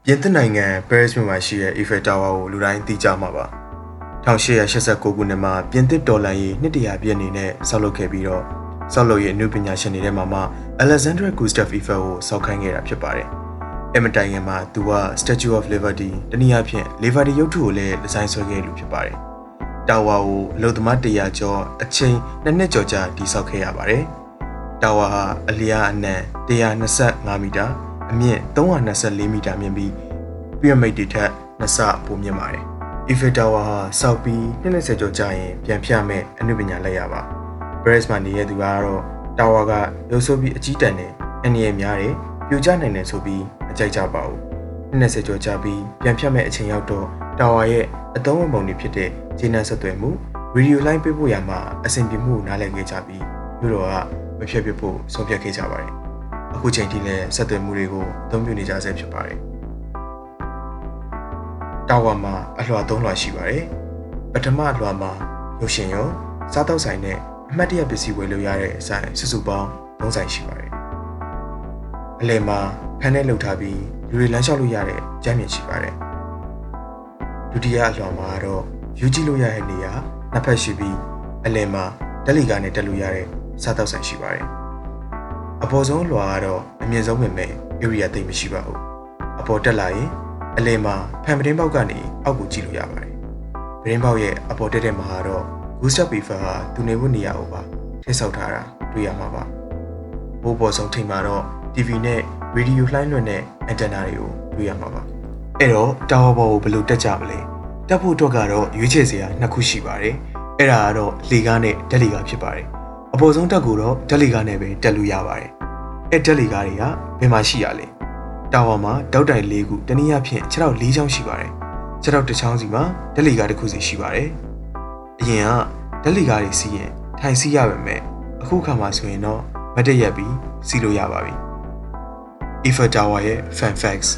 ပြင်သစ်နိုင်ငံ Paris မြို့မှာရှိတဲ့ Eiffel Tower ကိုလူတိုင်းသိကြမှာပါ1889ခုနှစ်မှာပြင်သစ်တော်လှန်ရေးနှစ်တရာပြည့်အနေနဲ့ဆောက်လုပ်ခဲ့ပြီးတော့ဆောက်လုပ်ရေးအမှုပညာရှင်တွေထဲမှာAlexandre Gustave Eiffel ကိုစောက်ခိုင်းခဲ့တာဖြစ်ပါတယ်။အမတိုင်ငယ်မှာသူက Statue of Liberty တနည်းအားဖြင့် Liberty ရုပ်ထုကိုလည်းဒီဇိုင်းဆွဲခဲ့လူဖြစ်ပါတယ်။ Tower ကိုအလုပ်သမား100ကျော်အချိန်2နှစ်ကျော်ကြာတည်ဆောက်ခဲ့ရပါတယ်။ Tower ဟာအလျားအနံ125မီတာအမြင့်324မီတာမြင့်ပြီး pyramid တွေထက်2ဆပိုမြင့်ပါတယ်။ Eiffel Tower ဟာစောက်ပြီး20ကျော်ကြာရင်ပြန်ဖြတ်မဲ့အနုပညာလက်ရပါ။ Paris မှာနေတဲ့သူကတော့ Tower ကရုပ်ဆိုးပြီးအကြီးတန်းနဲ့အနည်းအများတွေပြိုကျနိုင်တယ်ဆိုပြီးမကြိုက်ကြပါဘူး။20ကျော်ကြာပြီးပြန်ဖြတ်မဲ့အချိန်ရောက်တော့ Tower ရဲ့အသုံးဝင်ပုံတွေဖြစ်တဲ့ခြေနှံဆက်သွယ်မှုဗီဒီယိုလိုင်းပေးပို့ရမှာအဆင်ပြေမှုနားလည်ခဲ့ကြပြီးမြို့တော်ကမဖြတ်ပြဖို့ဆုံးဖြတ်ခဲ့ကြပါတယ်။အခုချိန်ထိလည်းဆက်သွယ်မှုတွေကိုအသုံးပြုနေကြဆဲဖြစ်ပါတယ်။ Tower မှာအလွှာ3လွှာရှိပါတယ်။ပထမလွှာမှာရုပ်ရှင်ရောစားတောက်ဆိုင်နဲ့အမှတ်တရပစ္စည်းဝယ်လို့ရတဲ့ဆိုင်စုစုပေါင်း3ဆိုင်ရှိပါတယ်။အလယ်မှာဖန်နဲ့လှုပ်ထားပြီးလူတွေလမ်းလျှောက်လို့ရတဲ့ကျမ်းပြင်ရှိပါတယ်။ဒုတိယအလွှာမှာတော့ယူကြည့်လို့ရတဲ့နေရာနှစ်ဖက်ရှိပြီးအလယ်မှာတက်လီကာနဲ့တက်လို့ရတဲ့စားတောက်ဆိုင်ရှိပါတယ်။အပေါ်ဆုံးလွှာကတော့အမြင့်ဆုံးပဲမဲ့ area သိပ်မရှိပါဘူး။အပေါ်တက်လာရင်အလယ်မှာဖန်ပတင်းပေါက်ကနေအောက်ကိုကြည့်လို့ရပါတယ်။ပတင်းပေါက်ရဲ့အပေါ်တက်တဲ့မှာတော့ Gustave Eiffel ဟာသူနေဖို့နေရာကိုပါထည့်ဆောက်ထားတာတွေ့ရမှာပါ။ဘိုးပေါ်ဆုံးထိပ်မှာတော့ TV နဲ့ Radio လှိုင်းလွှင့်တဲ့ antenna တွေကိုတွေ့ရမှာပါ။အဲ့တော့ Tower ပေါ်ကိုဘယ်လိုတက်ကြမလဲ။တက်ဖို့အတွက်ကတော့ရွေးချယ်စရာ2ခုရှိပါတယ်။အဲ့ဒါကတော့လေကားနဲ့ဓာတ်လေကားဖြစ်ပါတယ်။အပေါ်ဆုံးတက်ကိုတော့ဓာတ်လေကားနဲ့ပဲတက်လို့ရပါတယ်။အဲ့ဓာတ်လေကားတွေကဘယ်မှာရှိရလဲ။ Tower မှာတောက်တိုင်၄ခုတနည်းအားဖြင့်ခြေထောက်၄ချောင်းရှိပါတယ်။ခြေထောက်တစ်ချောင်းစီမှာဓာတ်လေကားတစ်ခုစီရှိပါတယ်။အရင်ကဓာတ်လေကားတွေစီးရင်ထိုင်စီးရပါမယ်။အခုခါမှာဆိုရင်တော့မတ်တက်ရက်ပြီးစီးလို့ရပါပြီ။ Eiffel Tower ရဲ့ Fun Facts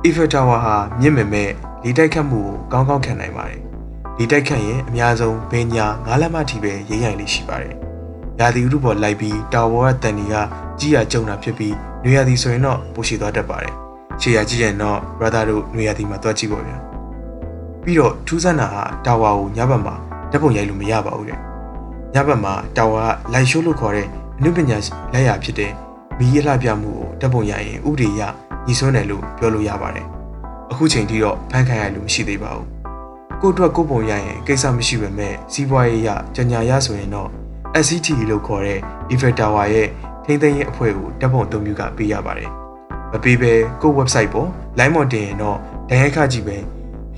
Eiffel Tower ဟာမြင့်မဲ့လေတိုက်ခတ်မှုကိုကောင်းခံနိုင်ပါတယ်။လေတိုက်ခတ်ရင်အများဆုံးဘင်းညာ9လက်မထိပဲရိမ့်ရိုင်လေးရှိပါတယ်။ရာသီဥတုပေါ်လိုက်ပြီး Tower ရဲ့တန်ဒီကကြီးရကျုံတာဖြစ်ပြီးနွေရာသီဆိုရင်တော့ပိုရှိသွားတတ်ပါတယ်။ခြေရာကြီးရင်တော့ brother တို့နွေရာသီမှာတွားကြည့်ပါဗျာ။ပြီးတော့ထူးဆန်းတာဟာ Tower ကိုညဘက်မှာဓာတ်ပုံရိုက်လို့မရပါဘူးတဲ့။ညဘက်မှာ Tower က light show လို့ခေါ်တဲ့အနုပညာလက်ရာဖြစ်တဲ့မီးရလှပြမှုကိုဓာတ်ပုံရိုက်ရင်ဥပဒေရညီစွန်းတယ်လို့ပြောလို့ရပါတယ်။အခုချိန်ထိတော့ဖန်ခံရလို့မရှိသေးပါဘူး။ကို့အတွက်ကိုပုံရိုက်ရင်ကိစ္စမရှိပေမဲ့စီးပွားရေးရကြညာရဆိုရင်တော့ SCT လို့ခေါ်တဲ့ Eiffel Tower ရဲ့ထိန်းသိမ်းရေးအဖွဲ့ကိုဓာတ်ပုံအသုံးပြုကပေးရပါတယ်။မပေးဘဲကို့ website ပေါ် line မတင်ရင်တော့ဒဏ်ရိုက်ခကြီးပဲ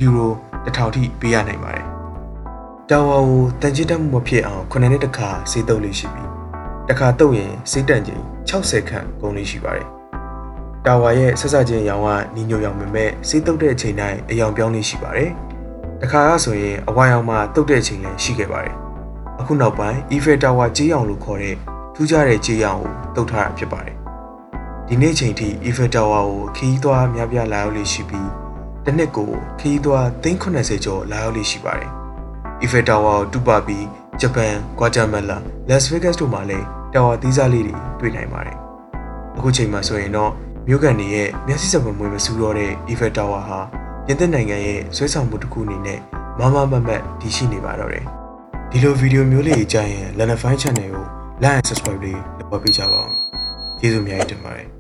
ယူရို1000ထိပေးရနိုင်ပါတယ်။ Tower ကိုတန်ကြည်တက်မှုမဖြစ်အောင်9နှစ်တစ်ခါစေးတုပ်လေးရှိပြီးတစ်ခါတုပ်ရင်စေးတန်ချိန်60ခန့်ကုန်လေးရှိပါတယ်။ Tower ရဲ့ဆက်စချင်းရောင်ကနီညိုရောင်ပေမဲ့စေးတုပ်တဲ့အချိန်တိုင်းအယောင်ပြောင်းလေးရှိပါတယ်။တစ်ခါကဆိုရင်အဝါရောင်မှာတုပ်တဲ့အချိန်လည်းရှိခဲ့ပါတယ်။အခုနောက်ပိုင်း Eiffel Tower ကြေးရောင်လို့ခေါ်တဲ့ထူးခြားတဲ့ကြေးရောင်ကိုတုပ်ထားတာဖြစ်ပါတယ်။ဒီနေ့ချိန်ထိ Eiffel Tower ကိုခရီးသွားများပြားလာရောက်လေးရှိပြီးတစ်နှစ်ကိုခရီးသွား390ကျော်လာရောက်လေးရှိပါတယ်။ Eiffel Tower ကိုတူပါပြီးဂျပန်၊ဂွါတာမာလာ Las Vegas တို့မှာလည်း Tower သီးစားလေးတွေတွေ့နိုင်ပါတယ်။အခုချိန်မှာဆိုရင်တော့မြို့ကန်တွေရဲ့မျက်စိစပမွေမစူးတော့တဲ့ Eiffel Tower ဟာပြင်သစ်နိုင်ငံရဲ့ဆွဲဆောင်မှုတစ်ခုအနေနဲ့မမတ်တည်ရှိနေပါတော့တယ်။ဒီလိုဗီဒီယိုမျိုးလေးကြာရင် Lanafine Channel ကို like and subscribe လေးလုပ်ပေးကြပါဦး။ကျေးဇူးအများကြီးတင်ပါတယ်။